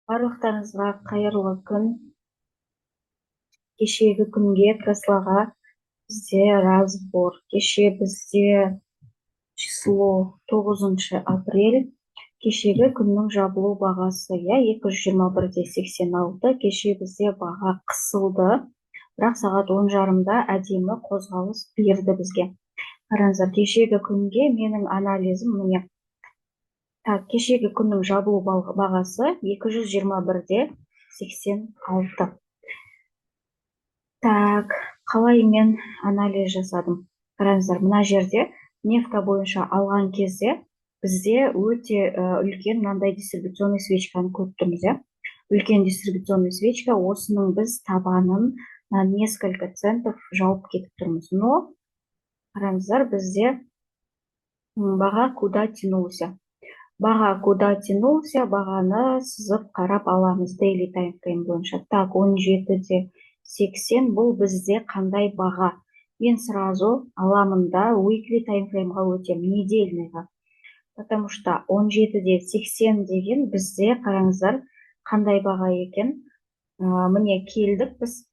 Барлықтарыңызға қайырлы күн. Кешегі күнге креслоға бізде разбор. Кеше бізде число 9 апрель. Кешегі күннің жабылу бағасы 221,86. Кеше бізде баға қысылды. Бірақ сағат 10:30-да әдемі қозғалыс берді бізге. Қараңыздар, кешегі күнге менің анализім міне. Кешегі күннің жабылу бағасы 221,86. Қалай мен анализ жасадым? Қараңыздар, мына жерде нефть бойынша алған кезде бізде өте үлкен мынандай дистрибуционный свечканы көріп тұрмыз. Үлкен дистрибуционный свечка, осының біз табанын на несколько центов жауып кетіп тұрмыз. Но қараңыздар, бізде баға куда тянулся. Бағаны сызып қарап аламыз daily time frame бойынша. 17:80 бұл бізде қандай баға? Мен сразу аламын да weekly time frameға өтем, недельныйға. Потому что 17:80 деген бізде, қараңыздар, қандай баға екен? Міне келдік біз.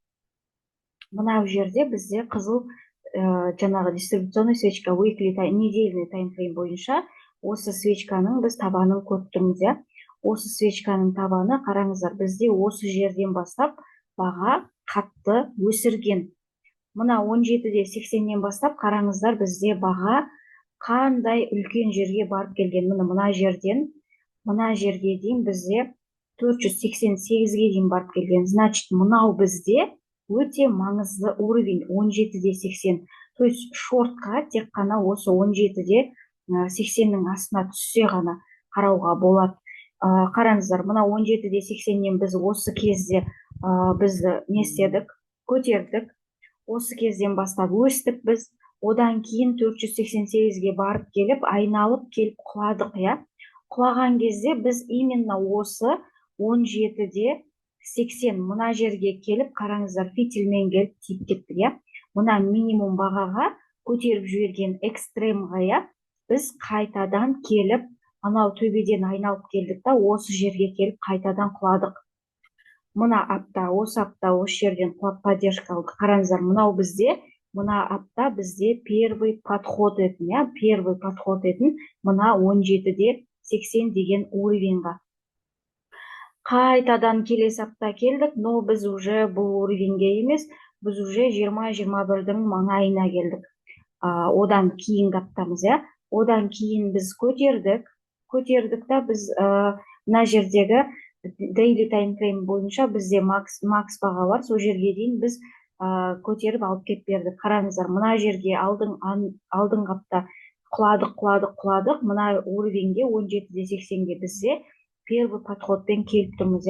Мына жерде бізде қызыл жаңағы дистрибуционный свечка weekly недельный time frame бойынша осы свечканың біз табанын көріп тұрмыз. Осы свечканың табаны, қараңыздар, бізде осы жерден бастап баға қатты өсірген. Мына 17:80-нен бастап қараңыздар, бізде баға қандай үлкен жерге барып келген. Мына жерден мына жерге дейін бізде 488-ге дейін барып келген. Значит, мынау бізде өте маңызды уровень 17:80. То есть шортқа тек қана осы 17:80-нің астына түссе ғана қарауға болады. Қараңыздар, мына 17:80-нен біз осы кезде бізді не істедік? Көтердік. Осы кезден бастап өстік біз. Одан кейін 488-ге барып келіп, айналып келіп құладық. Құлаған кезде біз именно осы 17:80 мына жерге келіп, қараңыздар, фитильмен келіп тиіп кеттік. Мына минимум бағаға көтеріп жіберген экстремға біз қайтадан келіп, анау төбеден айналып келдік та, осы жерге келіп қайтадан құладық. Мына апта, осы жерден құлап поддержка алды. Қараңыздар, мынау бізде, мына апта бізде первый подход етін, мына 17:80 деген уровеньға. Қайтадан келесі апта келдік, но біз уже бұл уровеньге емес, біз уже 20-21-дің маңайына келдік. Одан кейінгі аптамыз, одан кейін біз көтердік та, біз мына жердегі daily time frame бойынша бізде макс баға бар, сол жерге дейін біз көтеріп алып кеп бердік. Қараңыздар, мына жерге алдың апта құладық, мына уровеньге 17:80-ге бізде первый подходпен келіп тұрмыз.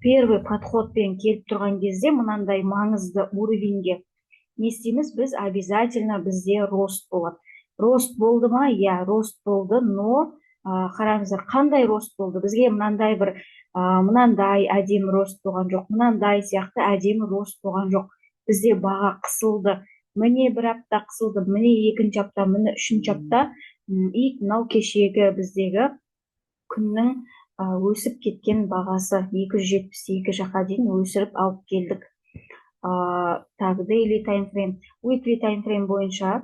Первый подходпен келіп тұрған кезде мынандай маңызды уровеньге не істейміз? Біз обязательно бізде рост болады. Рост болды ма? Рост болды, но қараңыздар, қандай рост болды? Бізге мынандай әдемі рост болған жоқ, мынандай сияқты әдемі рост болған жоқ. Бізде баға қысылды. Міне бір апта қысылды, міне екінші апта, міне үшінші апта. Мынау кешегі біздегі күннің өсіп кеткен бағасы 272 жаққа дейін өсіріп алып келдік. Daily time frame, weekly time frame бойынша,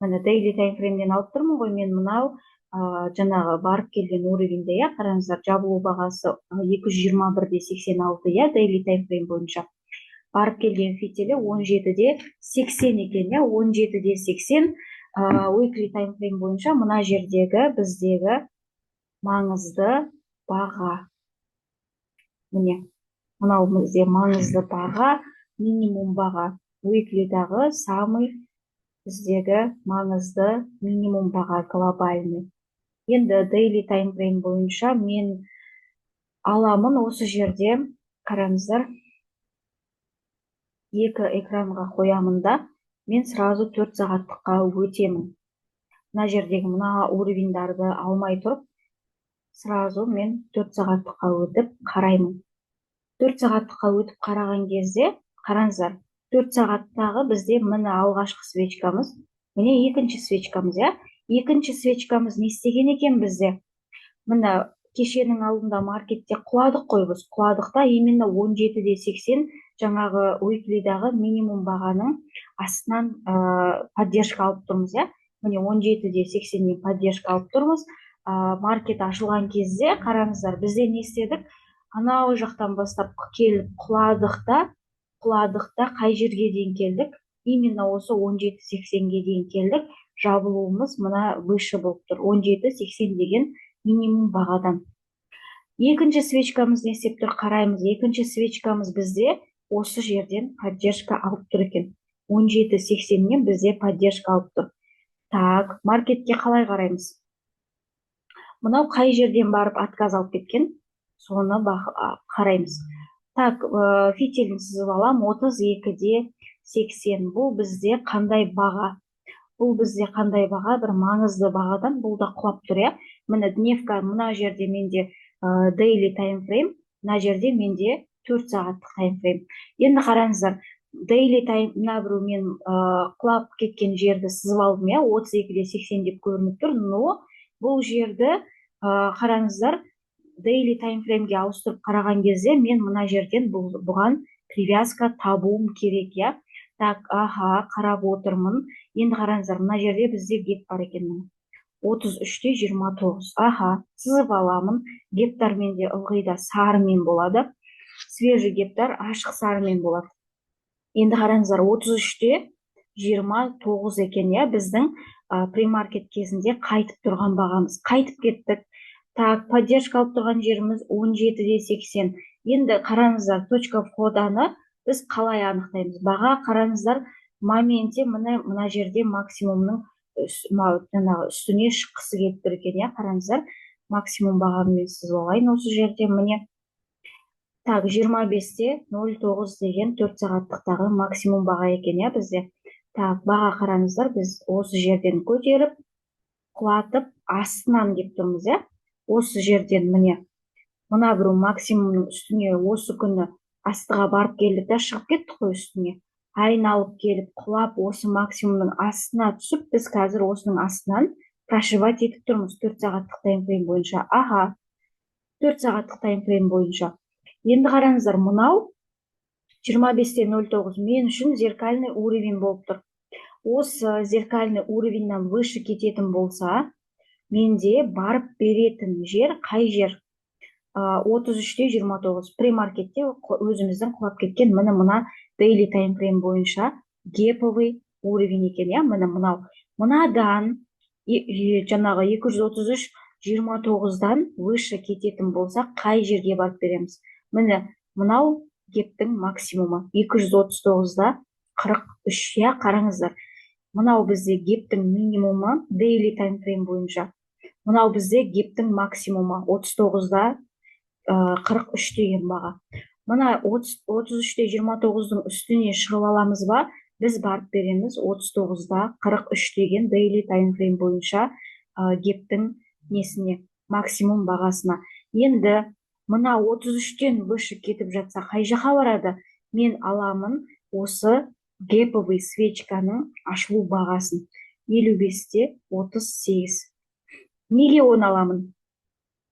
міне daily time frame'ден алып тұрмын ғой мен, мынау жаңағы барып келген уровеньде, қараңыздар, жабылу бағасы 221,86, daily time frame бойынша. Барып келген фитилі 17:80 екен, 17:80 weekly time frame бойынша мына жердегі біздегі маңызды баға. Міне, мынау бізде маңызды баға, минимум баға, weekly'дағы самый біздегі маңызды минимум баға глобальный. Енді daily time frame бойынша мен аламын осы жерде, қараңыздар, екі экранға қоямын да, мен сразу 4 сағаттыққа өтемін. Мына жердегі мына уровеньдарды алмай тұрып, сразу мен 4 сағаттыққа өтіп қараймын. 4 сағаттыққа өтіп қараған кезде, қараңыздар, 4 сағаттағы бізде міне алғашқы свечкамыз, міне екінші свечкамыз. Екінші свечкамыз не істеген екен бізде? Міне кешенің алдында маркетте құладық қой біз. Құладық та именно 17,80 жаңағы уиклидағы минимум бағаның астынан поддержка алып тұрмыз, иә. Міне 17,80-ден поддержка алып тұрмыз. Маркет ашылған кезде қараңыздар, бізде не істедік? Анау жақтан бастап келіп құладық та қай жерге дейін келдік? Именно осы 17,80-ге дейін келдік. Жабылуымыз мына выше болып тұр. 17,80 деген минимум бағадан. Екінші свечкамыз не істеп тұр? Қараймыз. Екінші свечкамыз бізде осы жерден поддержка алып тұр екен. 17,80-нен бізде поддержка алып тұр. Так, маркетке қалай қараймыз? Мынау қай жерден барып отказ алып кеткен? Соны қараймыз. Так, фитилін сызып алам. 32,80. Бұл бізде қандай баға? Бұл бізде қандай баға? Бір маңызды бағадан. Бұл да құлап тұр, иә. Міне дневка, мына жерде менде daily time frame, мына жерде менде 4 сағаттық time frame. Енді қараңыздар, daily time, мына біру мен құлап кеткен жерді сызып алдым, иә, 32,80 деп көрініп тұр. Но бұл жерді қараңыздар, daily time frameге ауыстырып қараған кезде мен мына жерден бұған привязка табуым керек, иә. Так, қарап отырмын. Енді қараңыздар, мына жерде бізде геп бар екен. 33,29. Сызып аламын. Гептар менде ылғи да сарымен болады. Свежий гептар ашық сарымен болады. Енді қараңыздар, 33,29 екен, иә, біздің премаркет кезінде қайтып тұрған бағамыз. Қайтып кеттік. Так, поддержка алып тұрған жеріміз 17,80. Енді қараңыздар, точка входаны біз қалай анықтаймыз? Баға қараңыздар, моменте мына жерде максимумның үстіне шыққысы келіп тұр екен, иә, қараңыздар. Максимум бағамен сызып алайын осы жерде, міне. Так, 25,09 деген 4 сағаттықтағы максимум баға екен, иә, бізде. Так, баға қараңыздар, біз осы жерден көтеріп, құлатып, астынан кеп тұрмыз, иә. Осы жерден міне, мына бір максимумның үстіне осы күні астыға барып келдік та шығып кеттік қой үстіне. Айналып келіп, құлап, осы максимумның астына түсіп, біз қазір осының астынан прошивать етіп тұрмыз 4 сағаттық таймфрейм бойынша. 4 сағаттық таймфрейм бойынша. Енді қараңыздар, мынау 25,09 мен үшін зеркальный уровень болып тұр. Осы зеркальный уровеньнен выше кететін болса, менде барып беретін жер қай жер? 33,29. Премаркетте өзіміздің құлап кеткен мына daily time frame бойынша геповый уровень екен, иә, мынау. Мынадан жаңағы 233,29-дан выше кететін болса, қай жерге барып береміз? Міне, мынау гептің максимумы 239-да 43, иә, қараңыздар. Мынау бізде гептің минимумы daily time frame бойынша. Мынау бізде гептің максимумы 39-да 43 деген баға. Мына 33,29-дың үстіне шығып аламыз ба? Біз барып береміз 39-да 43 деген daily time frame бойынша гептің несіне, максимум бағасына. Енді мына 33-тен выше кетіп жатса, қай жаққа барады? Мен аламын осы геповый свечканың ашылу бағасын 55,38. Неге оны аламын?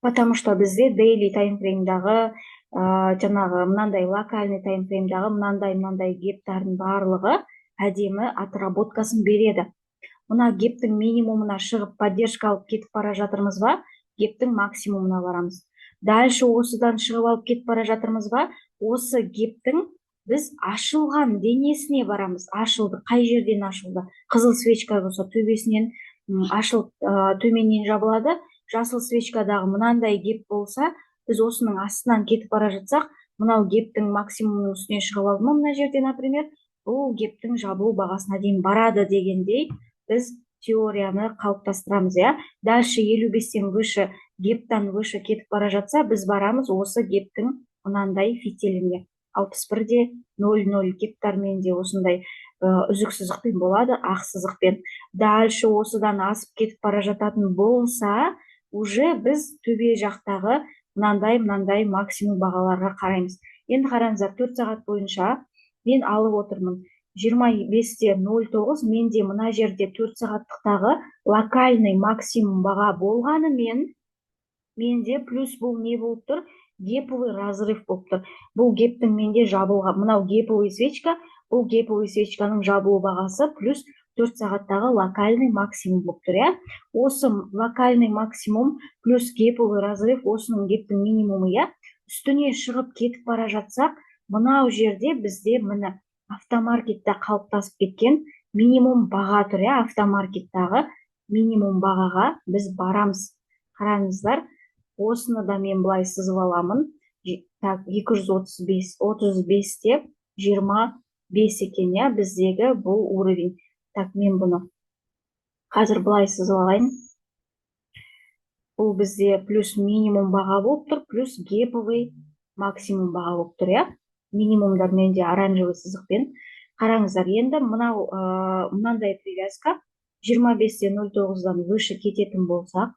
Потому что бізде daily таймфреймдағы жаңағы мынандай локальный таймфреймдағы мынандай гептардың барлығы әдемі отработкасын береді. Мына гептің минимумына шығып поддержка алып кетіп бара жатырмыз ба? Гептің максимумына барамыз. Дальше осыдан шығып алып кетіп бара жатырмыз ба? Осы гептің біз ашылған денесіне барамыз. Ашылды. Қай жерден ашылды? Қызыл свечка болса төбесінен ашылып, төменнен жабылады. Жасыл свечкадағы мынандай геп болса, біз осының астынан кетіп бара жатсақ, мынау гептің максимумның үстіне шығып алды ма мына жерде, например, бұл гептің жабылу бағасына дейін барады дегендей біз теорияны қалыптастырамыз, иә. Дальше 55-тен выше, гептан выше кетіп бара жатса, біз барамыз осы гептің мынандай фитиліне. 61,00 гептармен де осындай үзік сызықпен болады, ақ сызықпен. Дальше осыдан асып кетіп бара жататын болса, уже біз төбе жақтағы мынандай максимум бағаларға қараймыз. Енді қараңыздар, 4 сағат бойынша мен алып отырмын 25,09, менде мына жерде 4 сағаттықтағы локальный максимум баға болғанымен менде плюс бұл не болып тұр? Геповый разрыв болып тұр. Бұл гептің менде жабылған. Мынау геповый свечка, бұл геповый свечканың жабылу бағасы плюс 4 сағаттағы локальный максимум болып тұр, иә? Осы локальный максимум плюс геповый разрыв, осының гептің минимумы, иә? Үстіне шығып кетіп бара жатсақ, мынау жерде бізде міне автомаркетте қалыптасып кеткен минимум баға тұр, иә? Автомаркеттағы минимум бағаға біз барамыз. Қараңыздар, осыны да мен былай сызып аламын. Так, 235, 35-те 25 екен, иә, біздегі бұл уровень. Так, мен бұны қазір былай сызып алайын. Бұл бізде плюс минимум баға болып тұр, плюс геповый максимум баға болып тұр, иә. Минимумдар менде оранжевый сызықпен. Қараңыздар, енді мынандай привязка 25-те 09-дан выше кететін болсақ,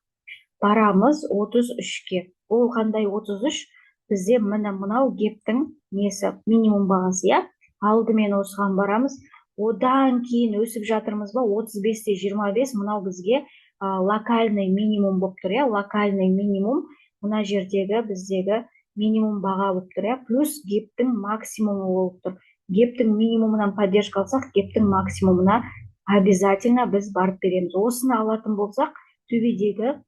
барамыз 33-ке. Ол қандай 33? Бізде мынау гептің несі, минимум бағасы, иә? Алдымен осыған барамыз. Одан кейін өсіп жатырмыз ба? 35-те 25 мынау бізге локальный минимум болып тұр, иә? Локальный минимум мына жердегі біздегі минимум баға болып тұр, иә? Плюс гептің максимумы болып тұр. Гептің минимумынан поддержка алсақ, гептің максимумына обязательно біз барып береміз. Осыны алатын болсақ, төбедегі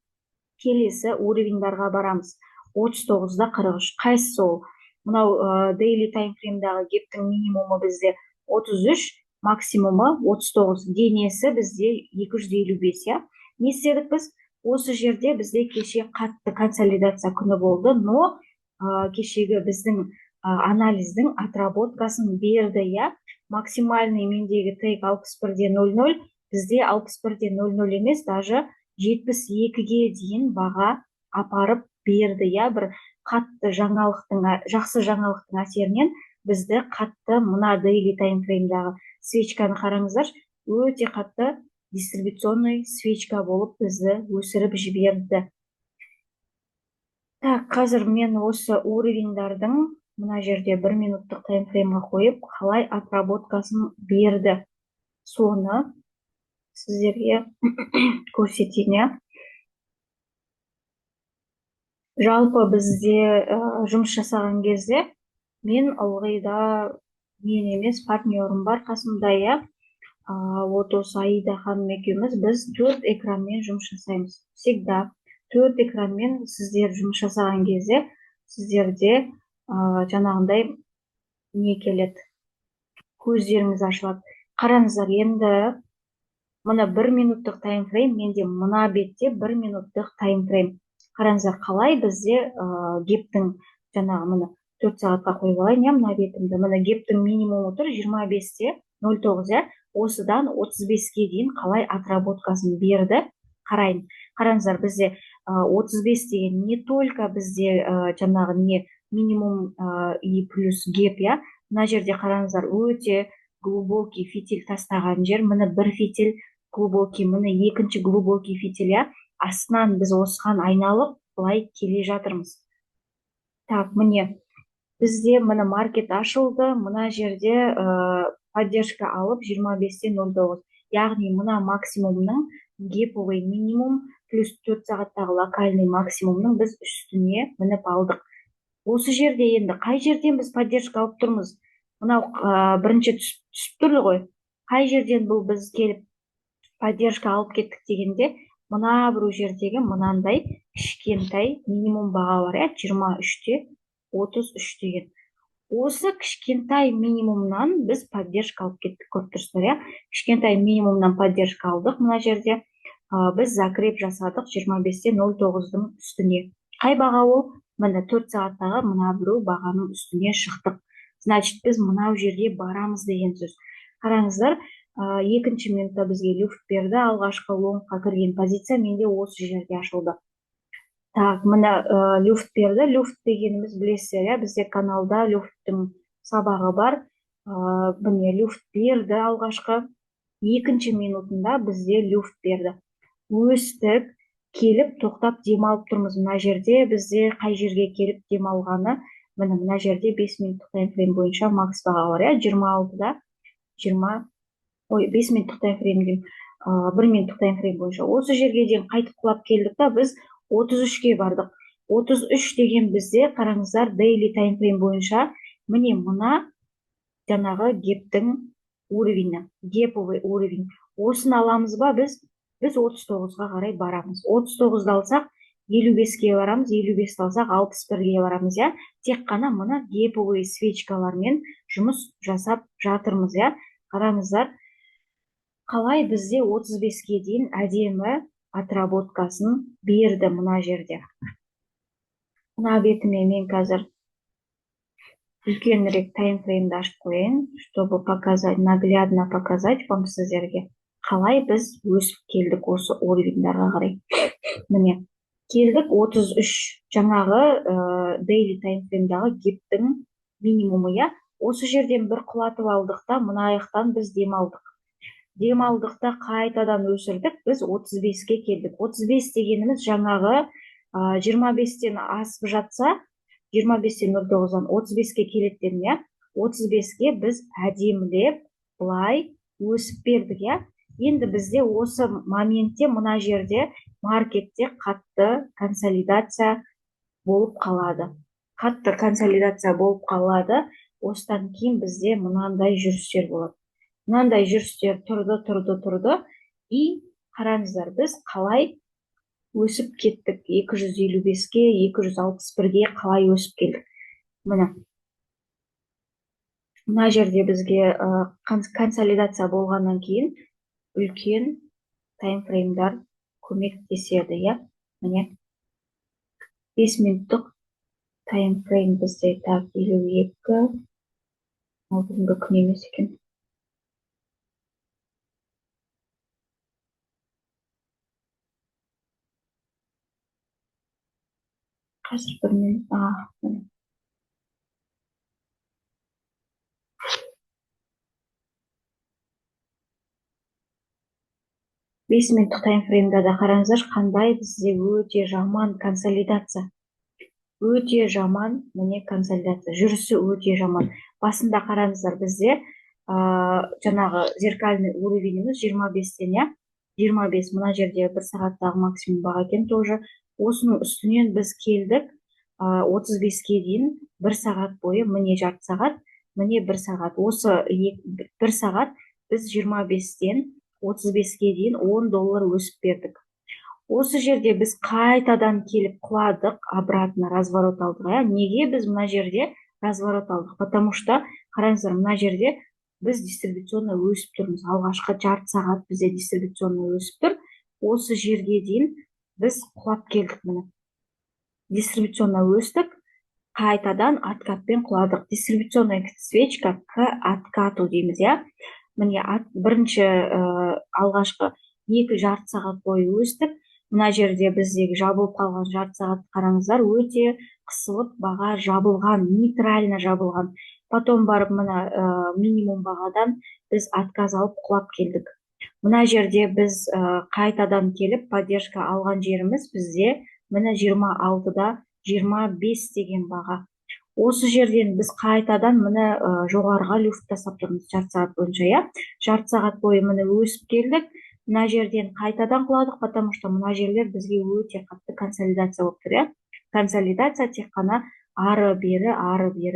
келесі уровеньдарға барамыз. 39-да 43. Қайсысы ол? Мынау daily time фреймдағы гептің минимумы бізде 33, максимумы 39. Денесі бізде 255, иә? Не істедік біз? Осы жерде бізде кеше қатты консолидация күні болды, но кешегі біздің анализдің отработкасын берді, иә? Максимальный мендегі тейк 61-де 00, бізде 61-де 00 емес, даже 72-ге дейін баға апарып берді, иә? Бір қатты жақсы жаңалықтың әсерінен бізді қатты мына daily time фреймдағы свечканы қараңыздар, өте қатты дистрибуционный свечка болып бізді өсіріп жіберді. Так, қазір мен осы уровеньдардың мына жерде 1 минуттық таймфреймға қойып, қалай отработкасын берді. Соны сіздерге көрсетейін, иә? Жалпы бізде жұмыс жасаған кезде мен ылғи да, мен емес, партнерім бар қасымда, иә? Вот осы Аида ханым екеуміз біз 4 экранмен жұмыс жасаймыз. Всегда 4 экранмен сіздер жұмыс жасаған кезде сіздерде жаңағындай не келеді, көздеріңіз ашылады. Қараңыздар, енді мына 1 минуттық таймфрейм, менде мына бетте 1 минуттық таймфрейм. Қараңыздар, қалай бізде гептің жаңағы мына 4 сағатқа қойып алайын, мына бетімді. Мына гептің минимумы тұр 25-те 09, иә? Осыдан 35-ге дейін қалай отработкасын берді, қарайын. Қараңыздар, бізде 35 деген не только бізде жаңағы не минимум и плюс геп, иә? Мына жерде қараңыздар, өте глубокий фитиль тастаған жер. Міне бір фитиль глубокий, міне екінші глубокий фитиль, иә? Астынан біз осыған айналып былай келе жатырмыз. Так, міне бізде міне маркет ашылды, мына жерде поддержка алып 25-те 09. Яғни мына максимумның геповый минимум плюс 4 сағаттағы локальный максимумның біз үстіне мініп алдық. Осы жерде енді қай жерден біз поддержка алып тұрмыз? Мынау бірінші түсіп тұр ғой. Қай жерден бұл біз келіп поддержка алып кеттік дегенде, мына бір жердегі мынандай кішкентай минимум баға бар, 23-те 33 деген. Осы кішкентай минимумнан біз поддержка алып кеттік, көріп тұрсыздар, кішкентай минимумнан поддержка алдық. Мына жерде біз закреп жасадық 25-те 09-дың үстіне. Қай баға ол? Міне 4 сағаттағы мына біреу бағаның үстіне шықтық. Значит, біз мынау жерге барамыз деген сөз. Қараңыздар, екінші минутта бізге люфт берді, алғашқы лонгқа кірген позиция менде осы жерде ашылды. Так, мына люфт берді. Люфт дегеніміз білесіздер, бізде каналда люфттың сабағы бар. Міне люфт берді алғашқы. Екінші минутында бізде люфт берді. Өстік, келіп тоқтап демалып тұрмыз. Мына жерде бізде қай жерге келіп демалғаны, мына жерде 5 минуттық таймфрейм бойынша макс баға бар, 26-да 5 минуттық таймфреймден 1 минуттық таймфрейм бойынша. Осы жерге дейін қайтып құлап келдік та біз 33-ке бардық. 33 деген бізде қараңыздар daily time frame бойынша міне мына жаңағы гептің уровені, геповый уровень. Осыны аламыз ба біз 39-ға қарай барамыз. 39-ды алсақ 55-ке барамыз, 55-ті алсақ 61-ге барамыз, я. Тек қана мына геповый свечкалармен жұмыс жасап жатырмыз, я. Қараңыздар, қалай бізде 35-ке дейін әдемі отработкасын берді мына жерде. Мына бетіме мен қазір үлкенірек таймфреймді ашып қояйын, чтобы показать, наглядно показать вам сіздерге, қалай біз өсіп келдік осы уровеньдарға қарай. Міне, келдік 33 жаңағы daily таймфреймдағы гептің минимумы, я. Осы жерден бір құлатып алдық та, мына аяқтан біз демалдық. Демалдықта қайтадан өсірдік, біз 35-ке келдік. 35 дегеніміз жаңағы 25-тен асып жатса, 25-тен 09-дан 35-ке келеттен, я. 35-ке біз әдемілеп бұлай өсіп бердік, я. Енді бізде осы моментте мына жерде маркетте қатты консолидация болып қалады. Қатты консолидация болып қалады. Осыдан кейін бізде мынандай жүрістер болады. Мынандай жүрістер тұрды. И қараңыздар, біз қалай өсіп кеттік. 255-ке, 261-ге қалай өсіп келдік. Мына жерде бізге консолидация болғаннан кейін үлкен таймфреймдар көмектеседі, я. Міне 5 минуттық таймфрейм бізде, так, 52, бүгінгі күн емес екен. Қазір бір минут, 5 минуттық таймфреймда да қараңыздар, қандай бізде өте жаман консолидация. Өте жаман, міне консолидация, жүрісі өте жаман. Басында қараңыздар, бізде жаңағы зеркальный уровеніміз 25-тен, я. 25, мына жерде 1 сағаттағы максимум баға екен тоже. Осының үстінен біз келдік 35-ке дейін 1 сағат бойы, міне жарты сағат, міне 1 сағат. Осы 1 сағат біз 25-тен 35-ке дейін $10 өсіп бердік. Осы жерде біз қайтадан келіп құладық, обратно разворот алдық, я. Неге біз мына жерде разворот алдық? Потому что қараңыздар, мына жерде біз дистрибуционно өсіп тұрмыз. Алғашқы жарты сағат бізде дистрибуционно өсіп тұр. Осы жерге дейін біз құлап келдік, міне. Дистрибуционно өстік, қайтадан откатпен құладық. Дистрибуционная свечка к откату дейміз, я. Міне бірінші алғашқы 2 жарты сағат бойы өстік. Мына жерде біздегі жабылып қалған жарты сағат қараңыздар, өте қысылып баға жабылған, нейтрально жабылған. Потом барып мына минимум бағадан біз отказ алып құлап келдік. Мына жерде біз қайтадан келіп поддержка алған жеріміз бізде міне 26-да 25 деген баға. Осы жерден біз қайтадан міне жоғарыға люфт тастап тұрмыз жарты сағат бойынша, я. Жарты сағат бойы міне өсіп келдік. Мына жерден қайтадан құладық, потому что мына жерлер бізге өте қатты консолидация болып тұр, я. Консолидация тек қана ары бері,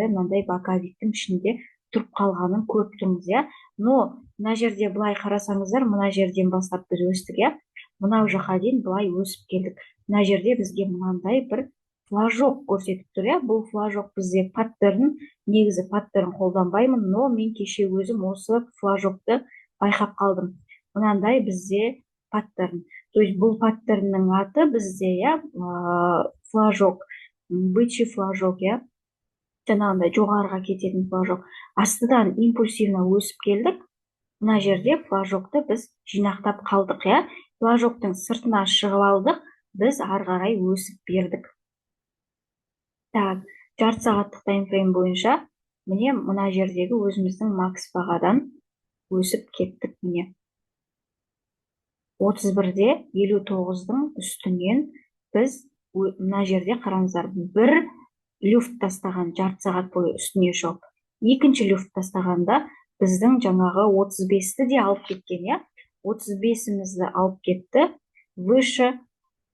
мынандай боковиктің ішінде тұрып қалғанын көріп тұрмыз, я. Но мына жерде былай қарасаңыздар, мына жерден бастап біз өстік, я. Мынау жаққа дейін былай өсіп келдік. Мына жерде бізге мынандай бір флажок көрсетіп тұр, я. Бұл флажок бізде паттерн, негізі паттерн қолданбаймын, но мен кеше өзім осы флажокты байқап қалдым. Мынандай бізде паттерн. То есть бұл паттернның аты бізде, я, флажок, бычий флажок, я. Жаңағындай жоғарыға кететін флажок. Астыдан импульсивно өсіп келдік. Мына жерде флажокты біз жинақтап қалдық, я. Флажоктың сыртына шығып алдық, біз ары қарай өсіп бердік. Так, жарты сағаттық таймфрейм бойынша міне мына жердегі өзіміздің макс бағадан өсіп кеттік, міне. 31-де 59-дың үстінен біз мына жерде қараңыздар, бір люфт тастаған жарты сағат бойы үстіне шығып. Екінші люфт тастағанда біздің жаңағы 35-ті де алып кеткен, я. 35-імізді алып кетті, выше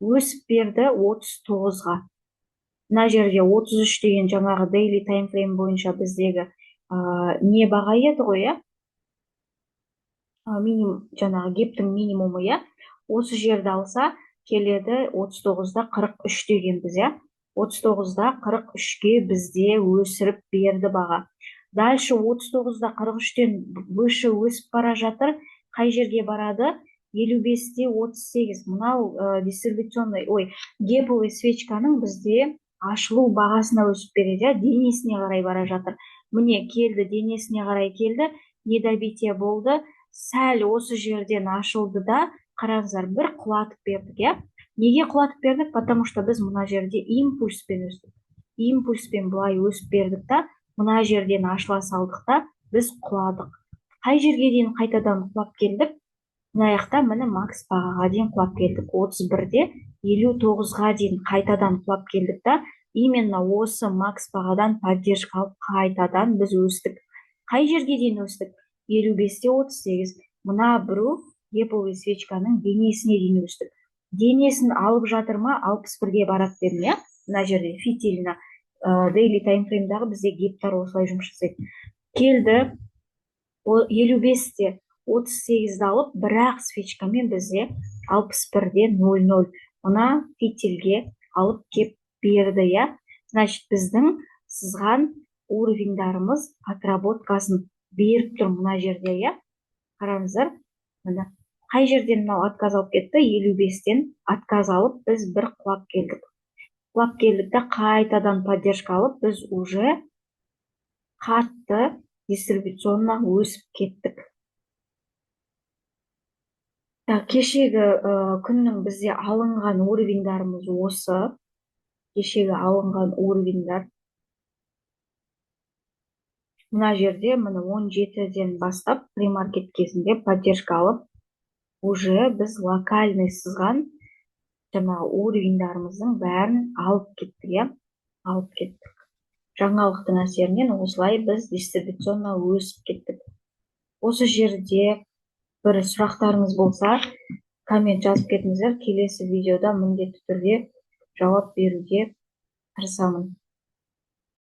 өсіп берді 39-ға. мына жерде 33 деген жаңағы daily time frame бойынша біздегі не баға еді ғой, иә? Жаңағы гептің минимумы, иә? Осы жерді алса, келеді 39-да 43 дегенбіз, иә? 39-да 43-ке бізде өсіріп берді баға. Дальше 39-да 43-тен выше өсіп бара жатыр. Қай жерге барады? 55-те 38. Мынау дистрибуционный, геповый свечканың бізде ашылу бағасына өсіп береді, денесіне қарай бара жатыр. Міне келді, денесіне қарай келді, недобитие болды. Сәл осы жерден ашылды да, қараңыздар, бір құлатып бердік, иә? Неге құлатып бердік? Потому что біз мына жерде импульспен өстік. Импульспен былай өсіп бердік та, мына жерден ашыла салдық та, біз құладық. Қай жерге дейін қайтадан құлап келдік? Мына жақта міне макс бағаға дейін құлап келдік. 31-де 59-ға дейін қайтадан құлап келдік та, именно осы макс бағадан поддержка алып қайтадан біз өстік. Қай жерге дейін өстік? 55-те 38. Мына біреу геповый свечканың денесіне дейін өстік. Денесін алып жатыр ма? 61-ге барады дедім, иә? Мына жерде фитилина daily time frame'дағы бізде гептар осылай жұмыс жасайды. Келді 55-те 38-ді алып, бірақ свечкамен бізде 61-де 00. Мына фитильге алып кеп берді, иә? Значит, біздің сызған уровеньдарымыз отработкасын беріп тұр мына жерде, иә? Қараңыздар, міне қай жерден мынау отказ алып кетті? 55-тен отказ алып, біз бір құлап келдік. Құлап келдік та, қайтадан поддержка алып, біз уже қатты дистрибуционна өсіп кеттік. Кешегі күннің бізде алынған уровеньдарымыз осы. Кешегі алынған уровеньдар. Мына жерде міне 17-ден бастап премаркет кезінде поддержка алып, уже біз локальный сызған жаңағы уровеньдарымыздың бәрін алып кеттік, иә? Алып кеттік. Жаңалықтың әсерінен осылай біз дистрибуционна өсіп кеттік. Осы жерде бір сұрақтарыңыз болса, коммент жазып кетіңіздер. Келесі видеода міндетті түрде жауап беруге тырысамын.